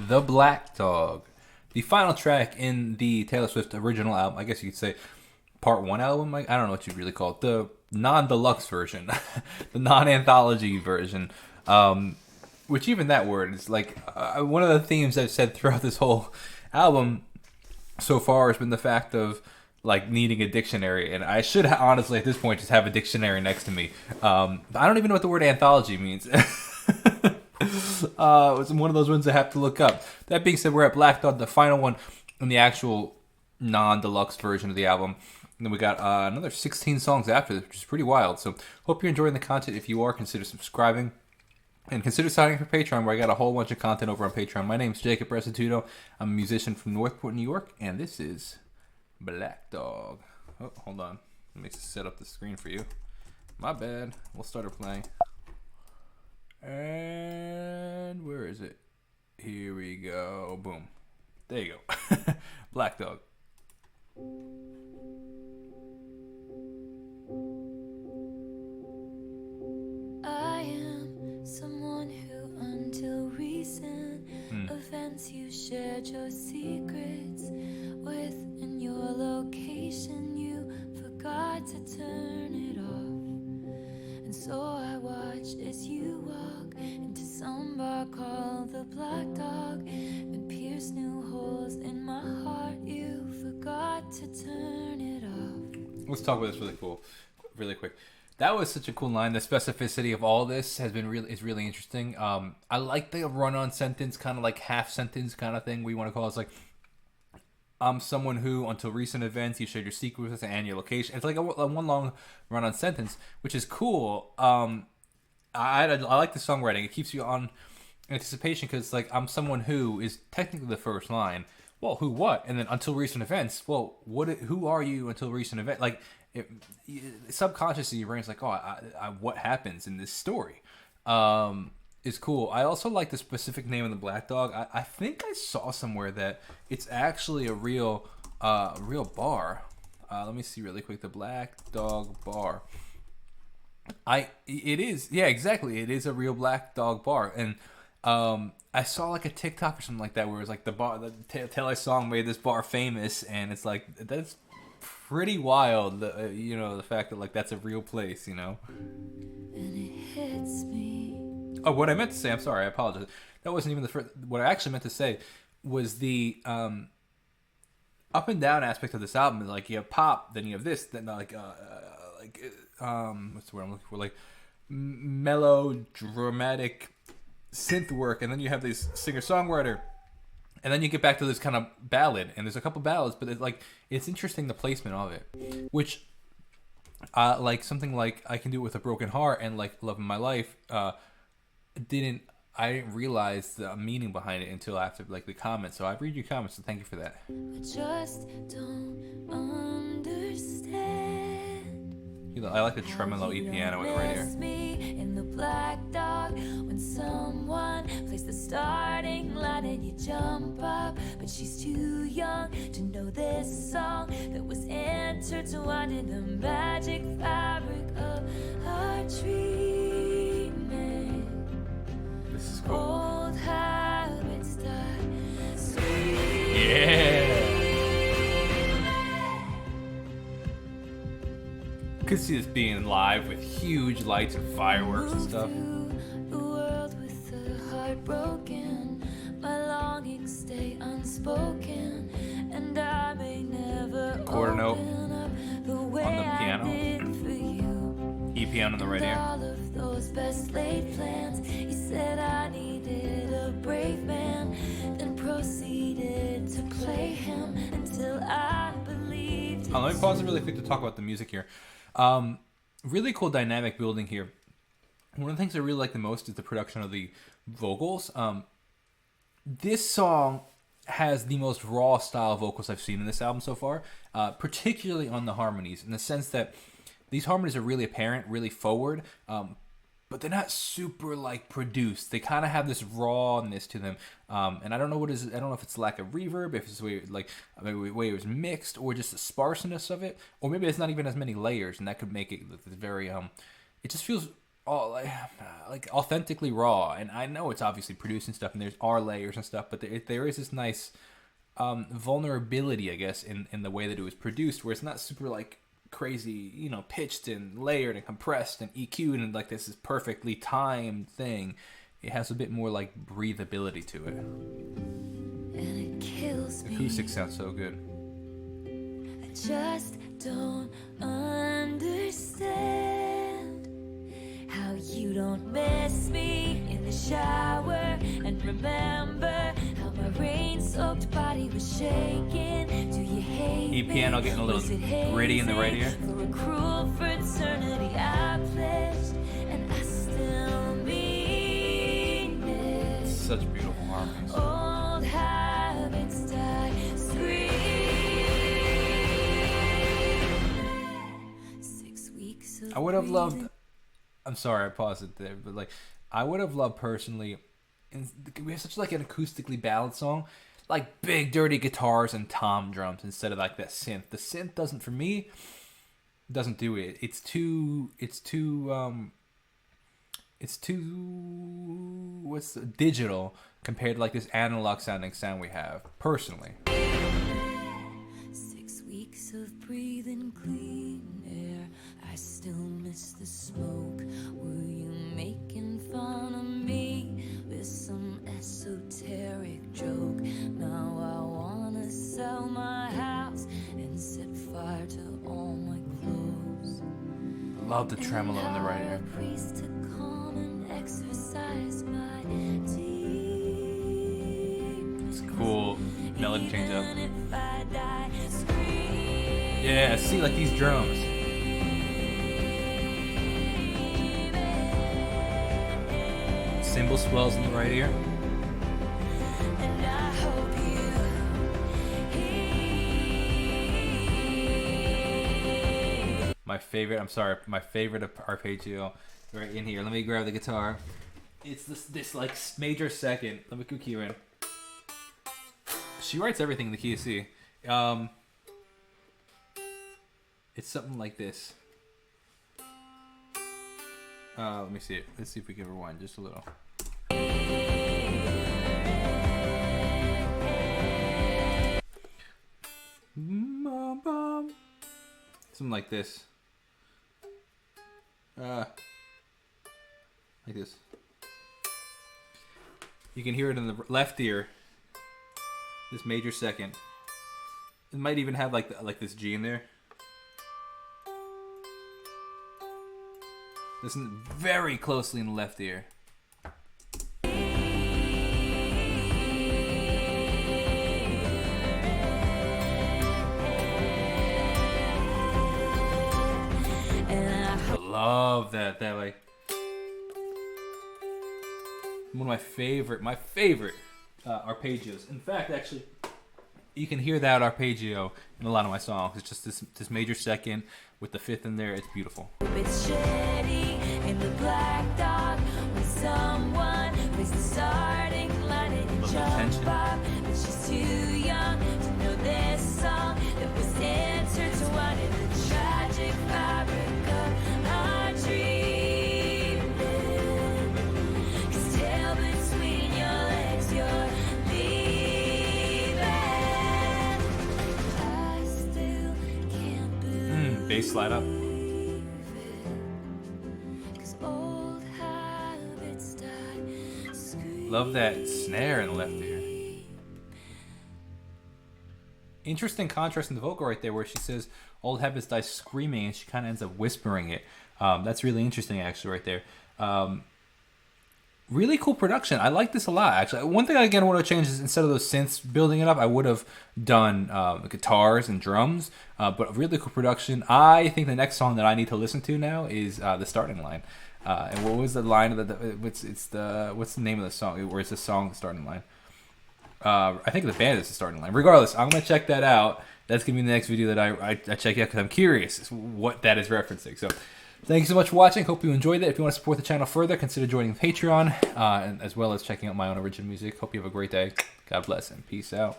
The Black Dog, the final track in the Taylor Swift original album. I guess you could say part one album. I don't know what you'd really call it. The non-deluxe version, the non-anthology version. Which even that word is like one of the themes I've said throughout this whole album so far has been the fact of like needing a dictionary, and I should honestly at this point just have a dictionary next to me. I don't even know what the word anthology means. It's one of those ones I have to look up. That being said, we're at Black Dog, the final one in the actual non-deluxe version of the album. And then we got another 16 songs after this, which is pretty wild. So hope you're enjoying the content. If you are, consider subscribing. And consider signing up for Patreon, where I got a whole bunch of content over on Patreon. My name's Jacob Restituto. I'm a musician from Northport, New York. And this is Black Dog. Oh, hold on. Let me set up the screen for you. My bad. We'll start it playing. And where is it? Here we go. Boom. There you go. Black Dog. I am someone who until recent events you shared your secrets with, in your location you forgot to turn it off. And so I watch as you walk into some bar called the Black Dog and pierce new holes in my heart. You forgot to turn it off. Let's talk about this really quick. That was such a cool line. The specificity of all this is really interesting. I like the run-on sentence, kind of like half sentence kind of thing we want to call it. It's like, I'm someone who, until recent events, you shared your secrets and your location. It's like a one long run-on sentence, which is cool. I like the songwriting. It keeps you on anticipation because, like, I'm someone who is technically the first line. Well, who, what? And then until recent events. Well, what? Who are you until recent event? Like, subconsciously, your brain's like, oh, what happens in this story? Is cool. I also like the specific name of the Black Dog. I think I saw somewhere that it's actually a real bar. Let me see really quick. The Black Dog Bar. It is, yeah, exactly. It is a real Black Dog bar, and I saw like a TikTok or something like that where it's like the Taylor song made this bar famous, and it's like that's pretty wild. The fact that like that's a real place, And it hits me. Oh, what I meant to say, I'm sorry, I apologize. That wasn't even the first. What I actually meant to say was the up and down aspect of this album. Like you have pop, then you have this, then what's the word I'm looking for? Like melodramatic synth work, and then you have this singer-songwriter, and then you get back to this kind of ballad, and there's a couple ballads, but it's interesting the placement of it, which like something like I Can Do It With a Broken Heart and like Love in My Life. I didn't realize the meaning behind it until after like the comments. So I read your comments, so thank you for that. I just don't understand. I like the tremolo E piano in the right here. Me in the Black Dog when someone plays the starting line and you jump up, but she's too young to know this song that was intertwined in the magic fabric of our dreaming. This is cool. Old habits die. Sweet. Yeah. Could see this being live with huge lights and fireworks and stuff. The world with the heart broken, my longings stay unspoken, and I may never Quarter note open up the way on the piano. I did for you. E piano on the right And here. all of those best laid plans, you said I needed a brave man, then proceeded to play him until I believed. Let me pause it really quick to talk about the music here. Really cool dynamic building here. One of the things I really like the most is the production of the vocals. This song has the most raw style vocals I've seen in this album so far, particularly on the harmonies, in the sense that these harmonies are really apparent, really forward, but they're not super like produced. They kind of have this rawness to them, and I don't know I don't know if it's lack of reverb, if it's the way the way it was mixed, or just the sparseness of it, or maybe it's not even as many layers, and that could make it very. It just feels all like authentically raw. And I know it's obviously produced and stuff, and are layers and stuff, but there is this nice vulnerability, I guess, in the way that it was produced, where it's not super like crazy, you know, pitched and layered and compressed and EQ'd and like this is perfectly timed thing. It has a bit more like breathability to it. And it kills me. Acoustics sound so good. I just don't understand how you don't miss me in the shower and remember how my rain-soaked body was shaking. Do you hate me? piano getting a little gritty in the right ear. For a cruel fraternity I pledged, and I still mean it. Such beautiful harmonies. Old habits die screaming. 6 weeks of I would have loved. I'm sorry, I paused it there, but like, I would have loved personally. And we have such like an acoustically balanced song, like big dirty guitars and tom drums instead of like that synth. The synth doesn't, for me, doesn't do it. It's too what's digital compared to like this analog sounding sound we have personally. 6 weeks of breathing clean air. I still miss the smoke. Were you making fun of me with some esoteric joke? Now I wanna sell my house and set fire to all my clothes. Love the tremolo in the right ear. Priest to calm and exercise my It's cool. Melody change up. Even if I die screaming. Yeah, see like these drums. Cymbal swells in the right ear. And I hope you hear. My favorite, I'm sorry, my favorite arpeggio right in here. Let me grab the guitar. It's this like major second. Let me go key in. She writes everything in the key of C. It's something like this. Let me see it. Let's see if we can rewind just a little. Something like this. Like this. You can hear it in the left ear. This major second. It might even have like this G in there. Listen very closely in the left ear. I love that like one of my favorite arpeggios. In fact, actually, you can hear that arpeggio in a lot of my songs. It's just this major second with the fifth in there. It's beautiful. It's shady in the black dog when someone plays the starting line and you jump up, but she's too young to know this song that was intertwined in the tragic fabric of our dreaming. 'Cause tail between your legs, you're leaving. I still can't believe Bass slide up. Love that snare in the left ear. Interesting contrast in the vocal right there where she says old habits die screaming and she kind of ends up whispering it. That's really interesting actually right there. Really cool production. I like this a lot actually. One thing I again would have changed is instead of those synths building it up, I would have done guitars and drums. But really cool production. I think the next song that I need to listen to now is The Starting Line. And what was the line of what's the name of the song? Where's the song, The Starting Line? I think the band is The Starting Line. Regardless, I'm gonna check that out. That's gonna be the next video that I check out because I'm curious what that is referencing. So, thank you so much for watching. Hope you enjoyed it. If you want to support the channel further, consider joining Patreon, and as well as checking out my own original music. Hope you have a great day. God bless and peace out.